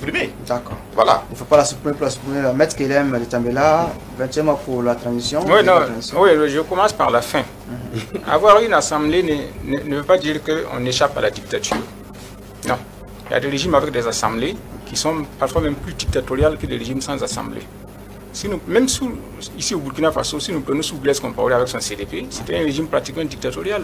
supprimer. D'accord. Voilà. Il ne faut pas la supprimer pour la supprimer. Maître Kelem de Tambela, 20e mois pour la transition. Oui, non, oui, je commence par la fin. Avoir une assemblée ne veut pas dire qu'on échappe à la dictature. Non. Il y a des régimes avec des assemblées qui sont parfois même plus dictatoriales que des régimes sans assemblée. Si nous, même ici au Burkina Faso, si nous prenons sous Blaise Compaoré avec son CDP, c'était un régime pratiquement dictatorial.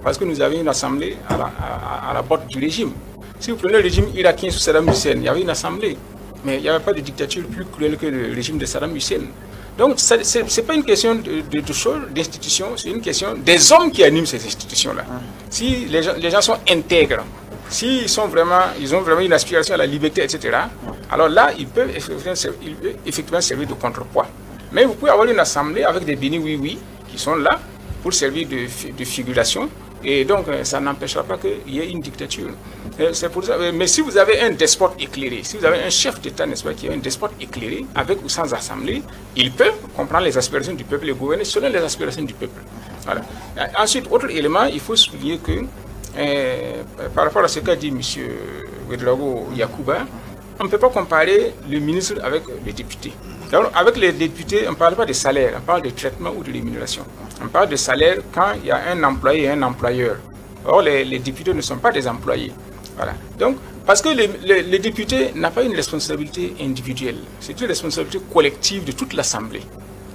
Parce que nous avions une assemblée à la porte du régime. Si vous prenez le régime irakien sous Saddam Hussein, il y avait une assemblée. Mais il n'y avait pas de dictature plus cruelle que le régime de Saddam Hussein. Donc, ce n'est pas une question de choses, d'institutions, c'est une question des hommes qui animent ces institutions-là. Si les gens sont intègres, s'ils ont vraiment une aspiration à la liberté, etc., alors là, ils peuvent effectivement servir de contrepoids. Mais vous pouvez avoir une assemblée avec des bénis oui-oui qui sont là pour servir de figuration. Et donc, ça n'empêchera pas qu'il y ait une dictature. C'est pour ça. Mais si vous avez un despote éclairé, si vous avez un chef d'État, n'est-ce pas, qui est un despote éclairé, avec ou sans assemblée, il peut comprendre les aspirations du peuple et gouverner selon les aspirations du peuple. Voilà. Ensuite, autre élément, il faut souligner que, par rapport à ce qu'a dit M. Ouedraogo Yacouba, on ne peut pas comparer le ministre avec les députés. Alors, avec les députés, on ne parle pas de salaire, on parle de traitement ou de rémunération. On parle de salaire quand il y a un employé et un employeur. Or, les députés ne sont pas des employés. Voilà. Donc, parce que les députés n'ont pas une responsabilité individuelle, c'est une responsabilité collective de toute l'Assemblée.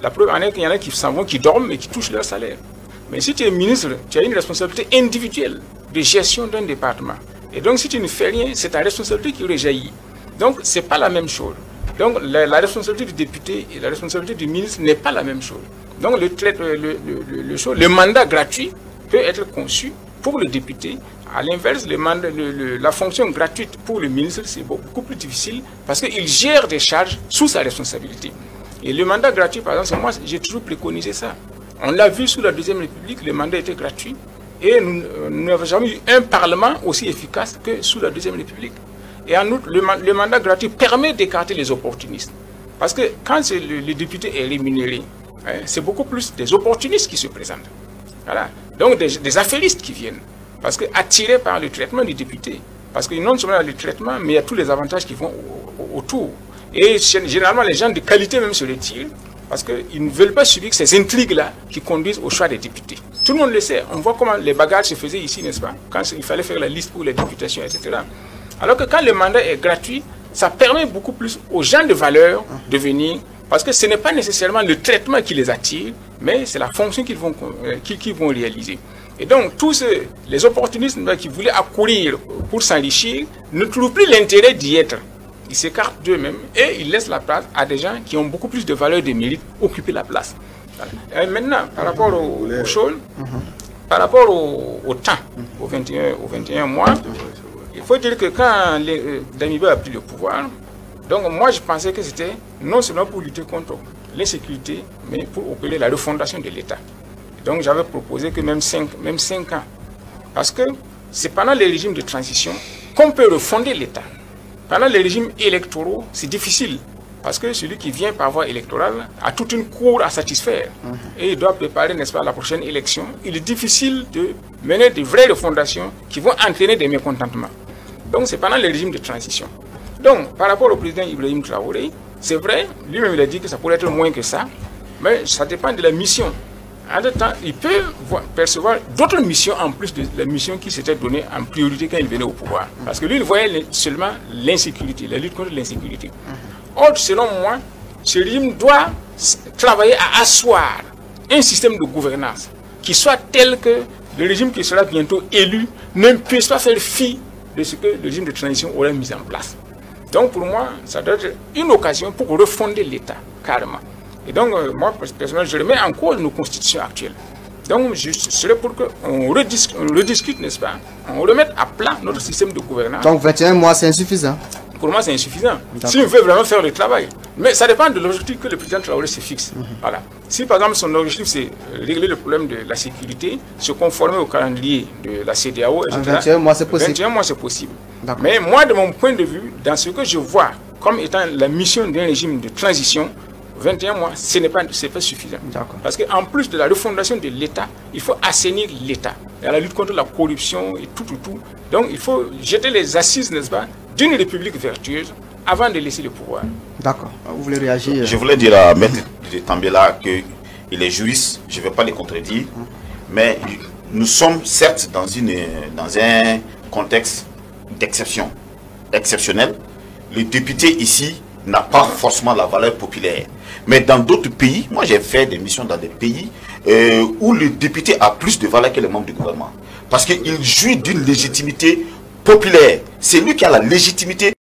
La preuve en est qu'il y en a qui s'en vont, qui dorment et qui touchent leur salaire. Mais si tu es ministre, tu as une responsabilité individuelle de gestion d'un département. Et donc, si tu ne fais rien, c'est ta responsabilité qui rejaillit. Donc, ce n'est pas la même chose. Donc, la responsabilité du député et la responsabilité du ministre n'est pas la même chose. Donc, le mandat gratuit peut être conçu pour le député. À l'inverse, la fonction gratuite pour le ministre, c'est beaucoup plus difficile parce qu'il gère des charges sous sa responsabilité. Et le mandat gratuit, par exemple, moi, j'ai toujours préconisé ça. On l'a vu sous la Deuxième République, le mandat était gratuit. Et nous n'avons jamais eu un parlement aussi efficace que sous la Deuxième République. Et en outre, le mandat gratuit permet d'écarter les opportunistes. Parce que quand le député est rémunéré, c'est beaucoup plus des opportunistes qui se présentent. Voilà. Donc des affairistes qui viennent. Parce que attirés par le traitement du député. Parce que non seulement le traitement, mais il y a tous les avantages qui vont autour. Et généralement, les gens de qualité même se retirent. Parce qu'ils ne veulent pas subir ces intrigues-là qui conduisent au choix des députés. Tout le monde le sait. On voit comment les bagarres se faisaient ici, n'est-ce pas? Quand il fallait faire la liste pour les députations, etc. Alors que quand le mandat est gratuit, ça permet beaucoup plus aux gens de valeur de venir, parce que ce n'est pas nécessairement le traitement qui les attire, mais c'est la fonction qu'ils vont réaliser. Et donc, tous les opportunistes qui voulaient accourir pour s'enrichir ne trouvent plus l'intérêt d'y être. Ils s'écartent d'eux-mêmes et ils laissent la place à des gens qui ont beaucoup plus de valeur et de mérite occuper la place. Et maintenant, par rapport aux choses, par rapport au temps, aux 21 mois, il faut dire que quand Damiba a pris le pouvoir, donc moi je pensais que c'était non seulement pour lutter contre l'insécurité, mais pour opérer la refondation de l'État. Donc j'avais proposé que même 5 ans. Parce que c'est pendant les régimes de transition qu'on peut refonder l'État. Pendant les régimes électoraux, c'est difficile. Parce que celui qui vient par voie électorale a toute une cour à satisfaire. Et il doit préparer, n'est-ce pas, la prochaine élection. Il est difficile de mener de vraies refondations qui vont entraîner des mécontentements. Donc c'est pendant les régimes de transition. Donc par rapport au président Ibrahim Traoré, c'est vrai, lui-même il a dit que ça pourrait être moins que ça, mais ça dépend de la mission. En même temps, il peut percevoir d'autres missions en plus de la mission qui s'était donnée en priorité quand il venait au pouvoir. Parce que lui, il voyait seulement l'insécurité, la lutte contre l'insécurité. Or, selon moi, ce régime doit travailler à asseoir un système de gouvernance qui soit tel que le régime qui sera bientôt élu ne puisse pas faire fi de ce que le régime de transition aurait mis en place. Donc, pour moi, ça doit être une occasion pour refonder l'État, carrément. Et donc, moi, personnellement, je remets en cause nos constitutions actuelles. Donc, je serais pour qu'on rediscute, n'est-ce pas? On remette à plat notre système de gouvernance. Donc, 21 mois, c'est insuffisant? Pour moi, c'est insuffisant. Si on veut vraiment faire le travail. Mais ça dépend de l'objectif que le président Traoré se fixe. Voilà. Si, par exemple, son objectif, c'est régler le problème de la sécurité, se conformer au calendrier de la CEDEAO, etc. 21 mois, c'est possible. 21 mois, c'est possible. Mais moi, de mon point de vue, dans ce que je vois comme étant la mission d'un régime de transition, 21 mois, ce n'est pas suffisant. Parce qu'en plus de la refondation de l'État, il faut assainir l'État. Il y a la lutte contre la corruption et tout. Donc il faut jeter les assises, n'est-ce pas, d'une république vertueuse avant de laisser le pouvoir. D'accord. Vous voulez réagir? Je voulais dire à Maître Tambela qu'il est juriste, je ne vais pas le contredire, mais nous sommes certes dans un contexte d'exception, exceptionnel. Le député ici n'a pas forcément la valeur populaire. Mais dans d'autres pays, moi j'ai fait des missions dans des pays où le député a plus de valeur que les membres du gouvernement. Parce qu'il jouit d'une légitimité populaire. C'est lui qui a la légitimité